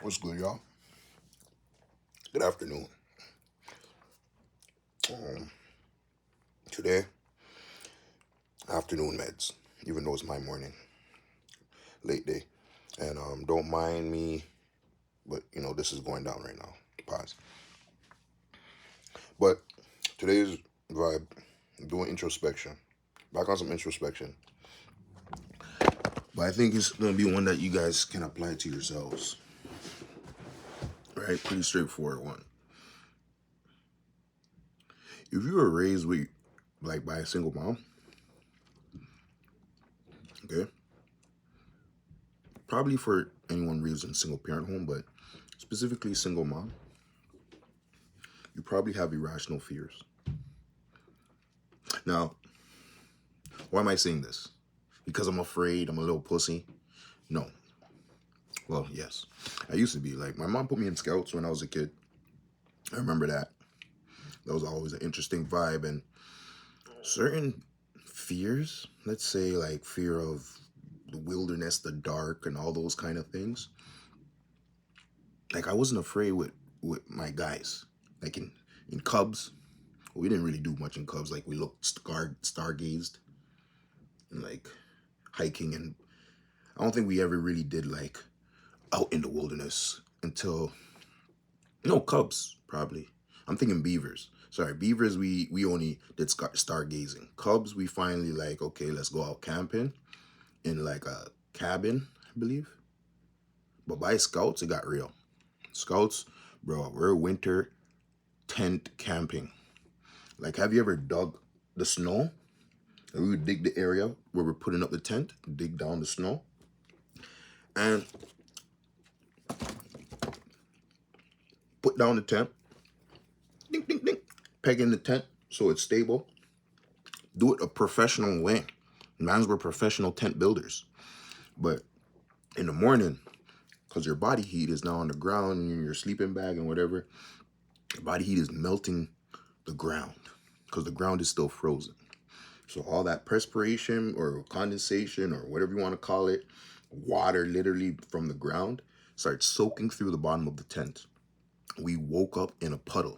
What's good, y'all? Good afternoon. Um, Today, afternoon meds, even though it's my morning, late day. And don't mind me, but this is going down right now. Pause. But today's vibe, I'm doing introspection. Back on some introspection. But I think it's gonna be one that you guys can apply to yourselves. Right? Pretty straightforward one. If you were raised with like by a single mom, okay, probably for anyone raised in a single parent home, but specifically single mom, you probably have irrational fears. Now, why am I saying this? Because I'm afraid, I'm a little pussy? No. Well, yes. I used to be. Like, my mom put me in scouts when I was a kid. I remember that. That was always an interesting vibe. And certain fears, let's say like fear of the wilderness, the dark, and all those kind of things. Like, I wasn't afraid with my guys. Like in Cubs, we didn't really do much in Cubs. Like, we looked stargazed and like hiking, and I don't think we ever really did like out in the wilderness until no Cubs probably. I'm thinking beavers. Sorry, beavers. We only did stargazing. Cubs, we finally like, okay, let's go out camping in like a cabin, I believe. But by scouts, it got real. Scouts, bro, we're winter tent camping. Like, have you ever dug the snow? And we would dig the area where we're putting up the tent, dig down the snow, and put down the tent, ding, ding, ding, peg in the tent so it's stable. Do it a professional way. Mans were professional tent builders. But in the morning, because your body heat is now on the ground and in your sleeping bag and whatever, your body heat is melting the ground because the ground is still frozen. So all that perspiration or condensation or whatever you want to call it, water literally from the ground, starts soaking through the bottom of the tent. We woke up in a puddle,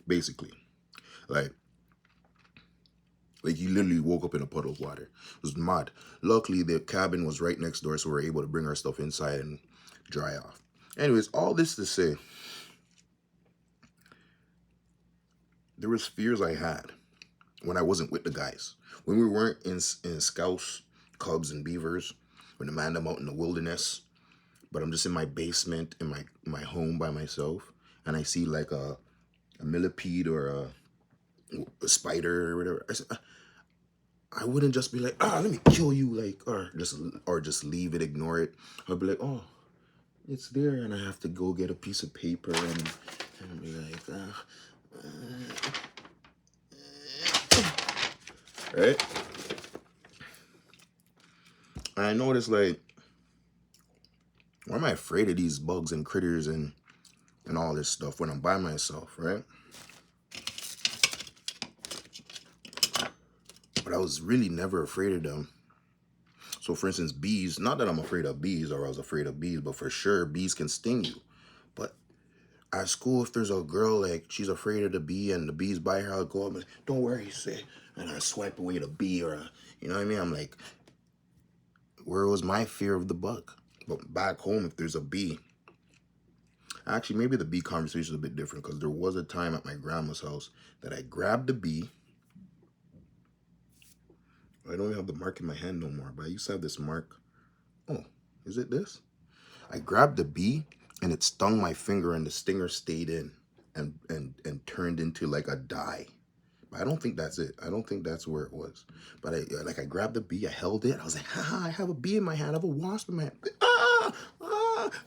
basically. Like you literally woke up in a puddle of water. It was mad. Luckily, the cabin was right next door, so we were able to bring our stuff inside and dry off. Anyways, all this to say, there was fears I had when I wasn't with the guys. When we weren't in scouts, cubs, and beavers, when the man I'm out in the wilderness, but I'm just in my basement, in my home by myself, and I see like a millipede or a spider or whatever. I wouldn't just be like, let me kill you, like, or just leave it, ignore it. I'd be like, oh, it's there, and I have to go get a piece of paper and be like, right? And I noticed like, why am I afraid of these bugs and critters and all this stuff when I'm by myself, right? But I was really never afraid of them. So for instance, bees, not that I'm afraid of bees or I was afraid of bees, but for sure bees can sting you. But at school, if there's a girl, like, she's afraid of the bee and the bee's by her, I'll go up and like, don't worry, say, and I swipe away the bee you know what I mean? I'm like, where was my fear of the bug? But back home, if there's a bee, actually, maybe the bee conversation is a bit different because there was a time at my grandma's house that I grabbed the bee. I don't even have the mark in my hand no more, but I used to have this mark. Oh, is it this? I grabbed the bee and it stung my finger and the stinger stayed in and turned into like a dye. But I don't think that's it. I don't think that's where it was. But I grabbed the bee, I held it. I was like, I have a bee in my hand. I have a wasp in my hand.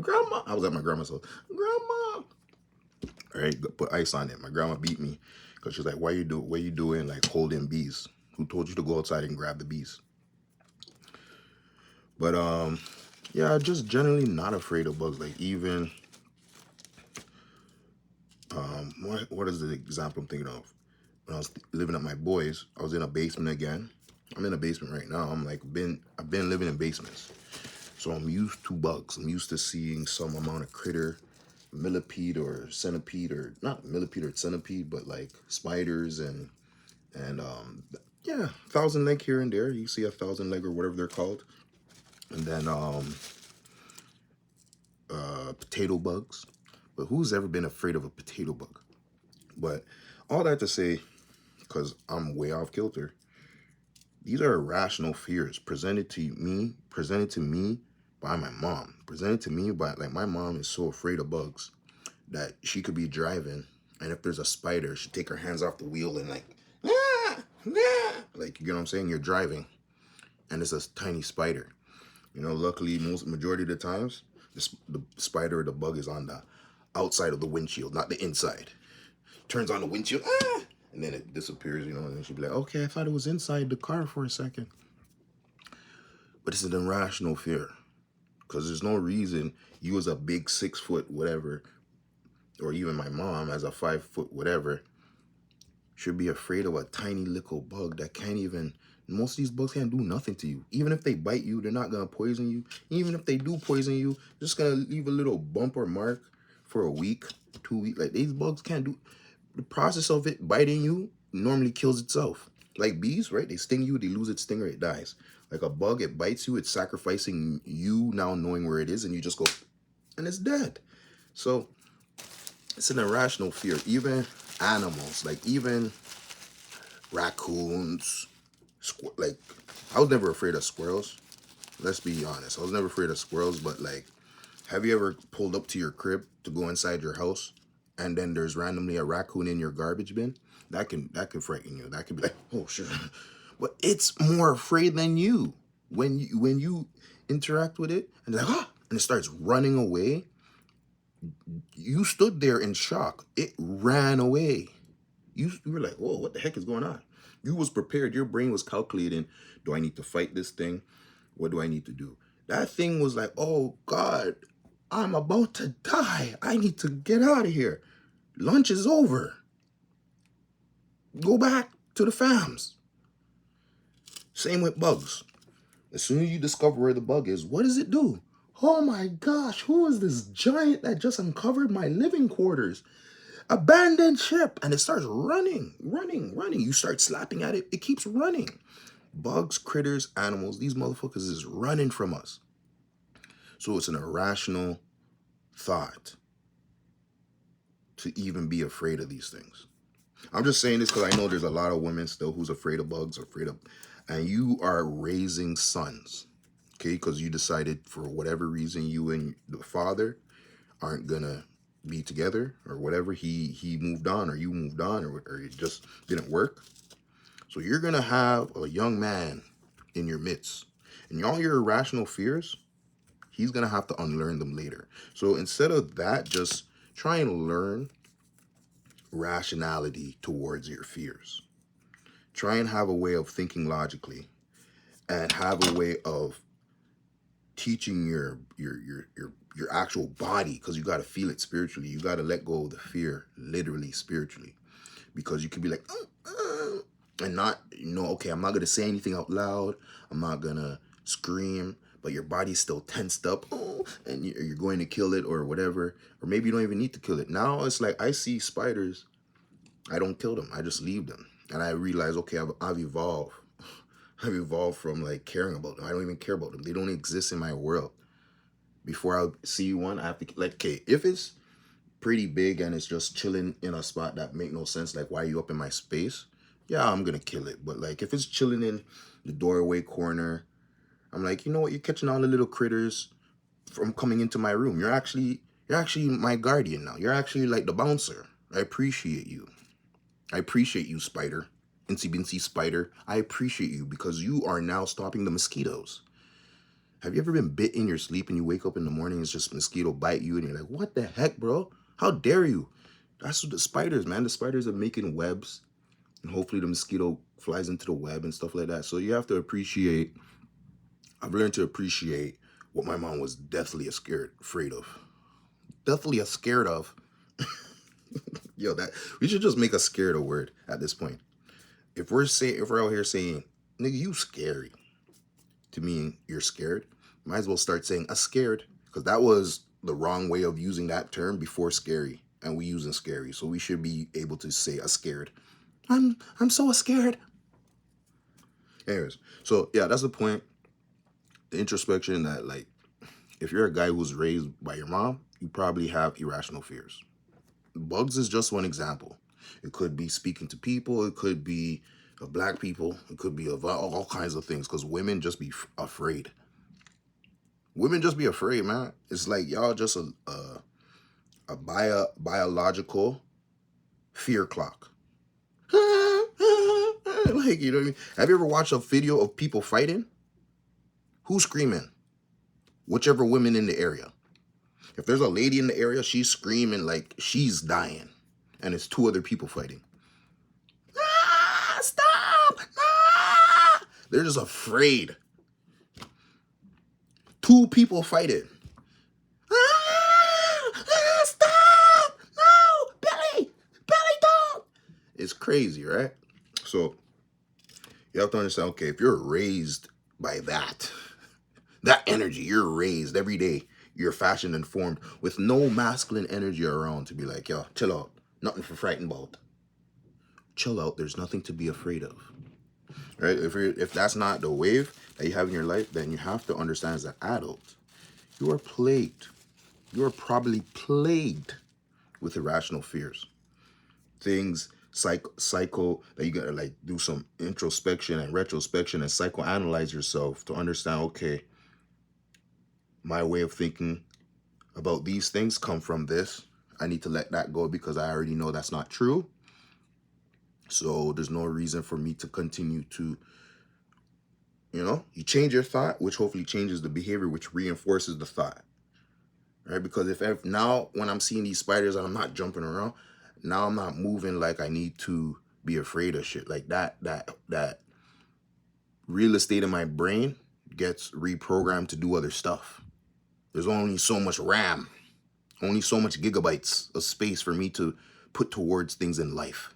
Grandma. I was at my grandma's house. Grandma. All right, put ice on it. My grandma beat me because she's like, what are you doing like holding bees? Who told you to go outside and grab the bees? But yeah, just generally not afraid of bugs. Like, even what is the example I'm thinking of? When I was living at my boys, I was in a basement again. I'm in a basement right now. I've been living in basements. So I'm used to bugs. I'm used to seeing some amount of critter, millipede or centipede, or not millipede or centipede, but like spiders and yeah, thousand leg here and there. You see a thousand leg or whatever they're called. And then potato bugs. But who's ever been afraid of a potato bug? But all that to say, because I'm way off kilter, these are irrational fears presented to me by my mom. Presented to me by, like, my mom is so afraid of bugs that she could be driving, and if there's a spider, she'd take her hands off the wheel and like, ah, ah. Like, you know what I'm saying? You're driving, and it's a tiny spider. You know, luckily, majority of the times, the spider or the bug is on the outside of the windshield, not the inside. Turns on the windshield, and then it disappears, you know, and then she'd be like, okay, I thought it was inside the car for a second. But it's an irrational fear, because there's no reason you as a big 6 foot whatever, or even my mom as a 5 foot whatever, should be afraid of a tiny little bug that can't even, most of these bugs can't do nothing to you. Even if they bite you, they're not going to poison you. Even if they do poison you, they're just going to leave a little bump or mark for a week, 2 weeks. Like, these bugs can't do, the process of it biting you normally kills itself. Like bees, right? They sting you, they lose its stinger, it dies. Like a bug, it bites you, it's sacrificing you now knowing where it is, and you just go, and it's dead. So it's an irrational fear. Even animals, like even raccoons, like, I was never afraid of squirrels. Let's be honest. I was never afraid of squirrels, but like, have you ever pulled up to your crib to go inside your house, and then there's randomly a raccoon in your garbage bin? That can frighten you. That can be like, oh sure. But it's more afraid than you. When you interact with it, and it's like, and it starts running away, you stood there in shock. It ran away. You were like, whoa, what the heck is going on? You was prepared. Your brain was calculating, do I need to fight this thing? What do I need to do? That thing was like, oh God, I'm about to die. I need to get out of here. Lunch is over. Go back to the fams. Same with bugs. As soon as you discover where the bug is, what does it do? Oh my gosh, who is this giant that just uncovered my living quarters? Abandoned ship. And it starts running. You start slapping at it, it keeps running. Bugs, critters, animals, these motherfuckers is running from us. So it's an irrational thought to even be afraid of these things. I'm just saying this because I know there's a lot of women still who's afraid of bugs, and you are raising sons, okay? Because you decided for whatever reason you and the father aren't gonna be together or whatever. He moved on, or you moved on, or it just didn't work. So you're gonna have a young man in your midst, and all your irrational fears, he's gonna have to unlearn them later. So instead of that, just try and learn rationality towards your fears. Try and have a way of thinking logically, and have a way of teaching your actual body, because you got to feel it spiritually. You got to let go of the fear literally spiritually, because you can be like and not, okay, I'm not gonna say anything out loud, I'm not gonna scream, but your body's still tensed up, and you're going to kill it or whatever. Or maybe you don't even need to kill it. Now it's like, I see spiders, I don't kill them, I just leave them. And I realize, okay, I've evolved. I've evolved from like caring about them. I don't even care about them. They don't exist in my world. Before I see one, I have to, like, okay, if it's pretty big and it's just chilling in a spot that make no sense, like, why are you up in my space? Yeah, I'm gonna kill it. But like, if it's chilling in the doorway corner, I'm like, you know what? You're catching all the little critters from coming into my room. You're actually my guardian now. You're actually like the bouncer. I appreciate you. I appreciate you, spider. Incy Bincy spider. I appreciate you, because you are now stopping the mosquitoes. Have you ever been bit in your sleep and you wake up in the morning and it's just mosquito bite you and you're like, what the heck, bro? How dare you? That's what the spiders, man. The spiders are making webs, and hopefully the mosquito flies into the web and stuff like that. So you have to appreciate, I've learned to appreciate what my mom was deathly afraid of. Deathly scared of. Yo, that we should just make a scared a word at this point. If we're out here saying, nigga, you scary, to me, you're scared, Might as well start saying a scared, because that was the wrong way of using that term before scary, and we using scary. So we should be able to say a scared. I'm so scared. Anyways, so yeah, that's the point. The introspection that, like, if you're a guy who's raised by your mom, you probably have irrational fears. Bugs is just one example. It could be speaking to people. It could be of black people. It could be of all kinds of things, because women just be afraid. Women just be afraid, man. It's like y'all just a biological fear clock. Like, you know what I mean? Have you ever watched a video of people fighting? Who's screaming? Whichever women in the area. If there's a lady in the area, she's screaming like she's dying. And it's two other people fighting. Ah, stop! Ah! They're just afraid. Two people fighting. Ah, stop! No! Billy! Billy, don't! It's crazy, right? So you have to understand, okay, if you're raised by that energy, you're raised every day, you're fashioned and formed with no masculine energy around to be like, yo, chill out. Nothing for frightened about. Chill out. There's nothing to be afraid of. Right? If that's not the wave that you have in your life, then you have to understand as an adult, you are plagued. You are probably plagued with irrational fears. Things psycho that you gotta like do some introspection and retrospection and psychoanalyze yourself to understand, okay, my way of thinking about these things come from this. I need to let that go because I already know that's not true. So there's no reason for me to continue to, you change your thought, which hopefully changes the behavior, which reinforces the thought. Right? Because if now when I'm seeing these spiders and I'm not jumping around, now I'm not moving like I need to be afraid of shit. Like that real estate in my brain gets reprogrammed to do other stuff. There's only so much RAM, only so much gigabytes of space for me to put towards things in life.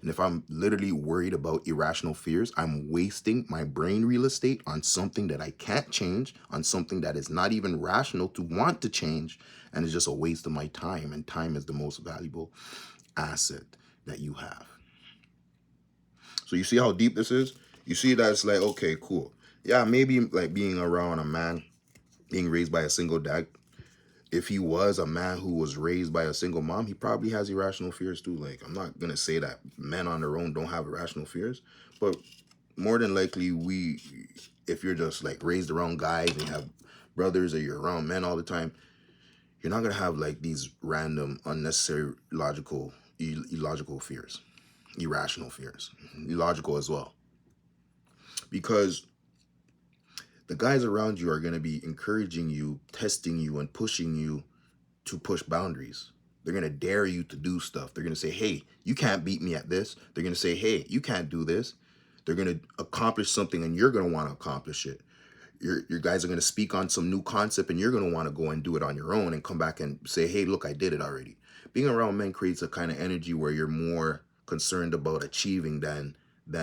And if I'm literally worried about irrational fears, I'm wasting my brain real estate on something that I can't change, on something that is not even rational to want to change, and it's just a waste of my time. And time is the most valuable asset that you have. So you see how deep this is? You see that it's like, okay, cool. Yeah, maybe like being around a man, being raised by a single dad, if he was a man who was raised by a single mom, he probably has irrational fears too. Like, I'm not going to say that men on their own don't have irrational fears, but more than likely if you're just like raised around guys and you have brothers or you're around men all the time, you're not going to have like these random, unnecessary, illogical fears, irrational fears, illogical as well. Because the guys around you are going to be encouraging you, testing you, and pushing you to push boundaries. They're going to dare you to do stuff. They're going to say, hey, you can't beat me at this. They're going to say, hey, you can't do this. They're going to accomplish something and you're going to want to accomplish it. Your guys are going to speak on some new concept and you're going to want to go and do it on your own and come back and say, hey, look, I did it already. Being around men creates a kind of energy where you're more concerned about achieving than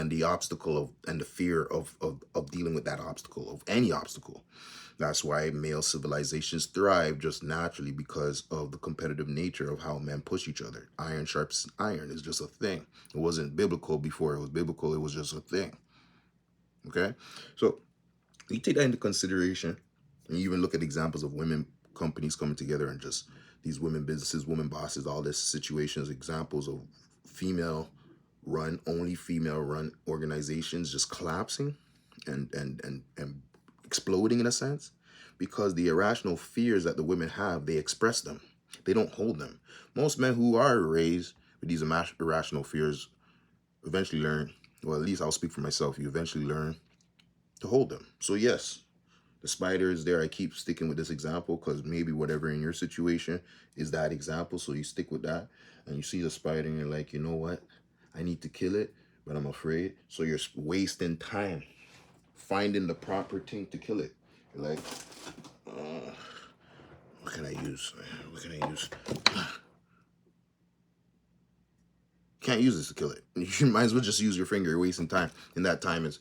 the obstacle and the fear of dealing with that obstacle, of any obstacle. That's why male civilizations thrive just naturally, because of the competitive nature of how men push each other. Iron sharpens iron is just a thing. It wasn't biblical before it was biblical. It was just a thing. Okay? So you take that into consideration, and you even look at examples of women companies coming together and just these women businesses, women bosses, all this situations, examples of only female run organizations just collapsing and exploding in a sense, because the irrational fears that the women have, they express them. They don't hold them. Most men who are raised with these irrational fears eventually learn, well, at least I'll speak for myself, you eventually learn to hold them. So yes, the spider is there. I keep sticking with this example because maybe whatever in your situation is that example. So you stick with that and you see the spider and you're like, you know what? I need to kill it, but I'm afraid. So you're wasting time finding the proper thing to kill it. You're like, what can I use? What can I use? Can't use this to kill it. You might as well just use your finger. You're wasting time. And that time is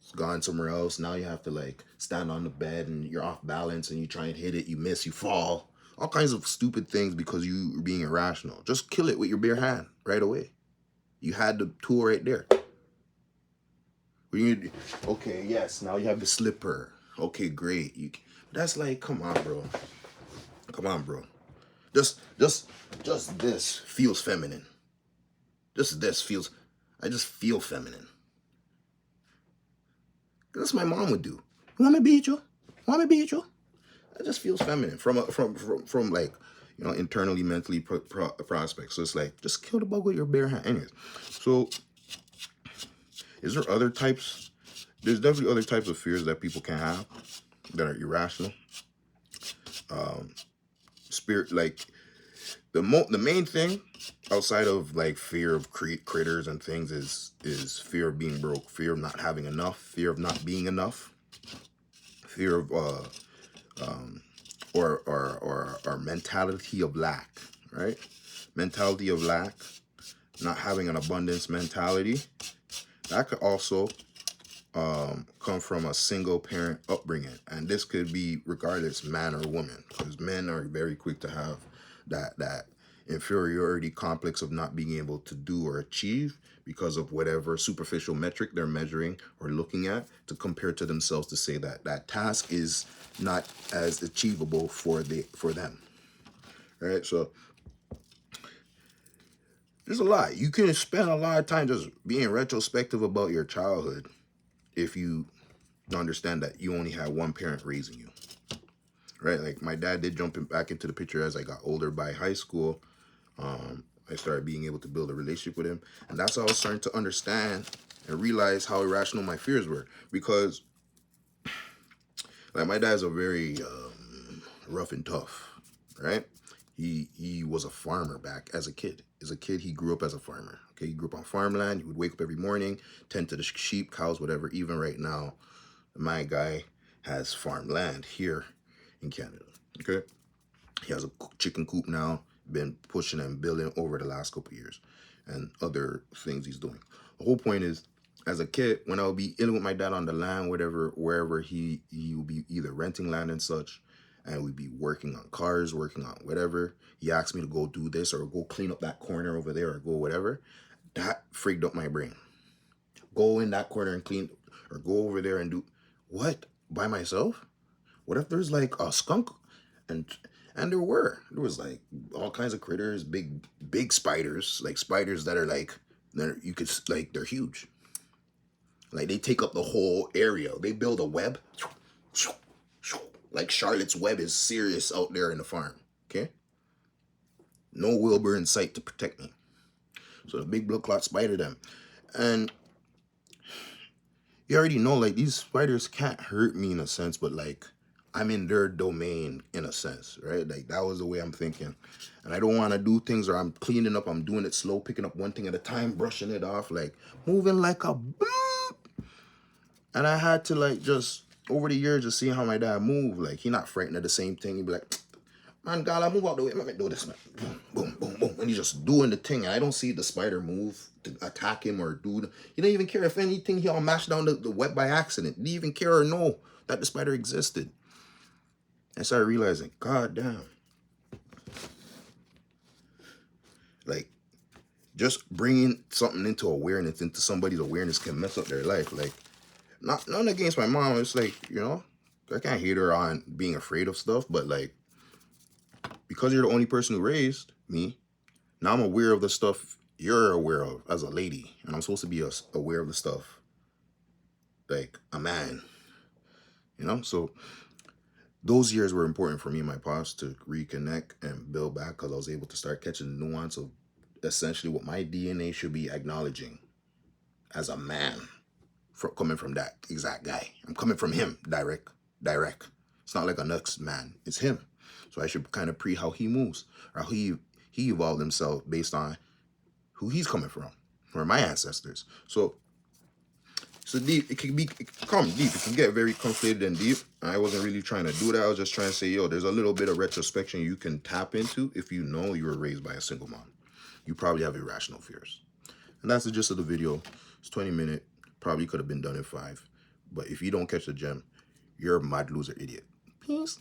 It's gone somewhere else. Now you have to like stand on the bed and you're off balance and you try and hit it, you miss, you fall. All kinds of stupid things because you're being irrational. Just kill it with your bare hand right away. You had the tool right there. Okay, yes, now you have the slipper. Okay, great. That's like, come on, bro. Come on, bro. Just this feels feminine. Just this feels, I just feel feminine. That's what my mom would do. You want me to beat you? Want me to beat you? It just feels feminine from like, internally, mentally prospect. So it's like, just kill the bug with your bare hand. Anyways, so is there other types? There's definitely other types of fears that people can have that are irrational. Spirit, like the main thing outside of like fear of critters and things is fear of being broke, fear of not having enough, fear of not being enough, fear of or mentality of lack, right? Mentality of lack, not having an abundance mentality. That could also come from a single parent upbringing, and this could be regardless man or woman, because men are very quick to have that inferiority complex of not being able to do or achieve because of whatever superficial metric they're measuring or looking at to compare to themselves, to say that that task is not as achievable for them, right? So there's a lot. You can spend a lot of time just being retrospective about your childhood if you understand that you only had one parent raising you, right? Like my dad did jump back into the picture as I got older. By high school, I started being able to build a relationship with him, and that's how I was starting to understand and realize how irrational my fears were. Because like my dad's a very rough and tough, right? He was a farmer back as a kid. As a kid, he grew up as a farmer. Okay, he grew up on farmland. He would wake up every morning, tend to the sheep, cows, whatever. Even right now, my guy has farmland here in Canada. Okay, he has a chicken coop now. Been pushing and building over the last couple of years, and other things he's doing. The whole point is, as a kid, when I would be in with my dad on the land, whatever, wherever he would be either renting land and such, and we'd be working on cars, working on whatever. He asked me to go do this or go clean up that corner over there or go whatever. That freaked up my brain. Go in that corner and clean, or go over there and do what by myself? What if there's like a skunk? And there was like all kinds of critters, big spiders, like spiders that are like, you could like, they're huge. Like they take up the whole area. They build a web. Like Charlotte's Web is serious out there in the farm. Okay? No Wilbur in sight to protect me. So the big blood clot spider them. And you already know, like, these spiders can't hurt me in a sense, but like I'm in their domain in a sense, right? Like that was the way I'm thinking. And I don't want to do things, or I'm cleaning up, I'm doing it slow, picking up one thing at a time, brushing it off, like moving like a boop. And I had to like just over the years just see how my dad moved. Like he not frightened of the same thing. He'd be like, man, God, I move out the way. Let me do this, man. Boom, boom, boom, boom. And he's just doing the thing. And I don't see the spider move to attack him or do the... He didn't even care if anything, he all mashed down the web by accident. He didn't even care or know that the spider existed. I started realizing, God damn. Like, just bringing something into awareness, into somebody's awareness can mess up their life. Like, nothing against my mom. It's like, I can't hate her on being afraid of stuff, but like, because you're the only person who raised me, now I'm aware of the stuff you're aware of as a lady, and I'm supposed to be aware of the stuff like a man, So those years were important for me and my pops to reconnect and build back, because I was able to start catching the nuance of essentially what my DNA should be acknowledging as a man, coming from that exact guy. I'm coming from him, direct. It's not like a next man, it's him. So I should kind of how he moves, or how he evolved himself based on who he's coming from, or my ancestors. So deep, it can come deep. It can get very conflated and deep. I wasn't really trying to do that. I was just trying to say, there's a little bit of retrospection you can tap into if you know you were raised by a single mom. You probably have irrational fears. And that's the gist of the video. It's 20 minutes. Probably could have been done in 5. But if you don't catch the gem, you're a mad loser idiot. Peace.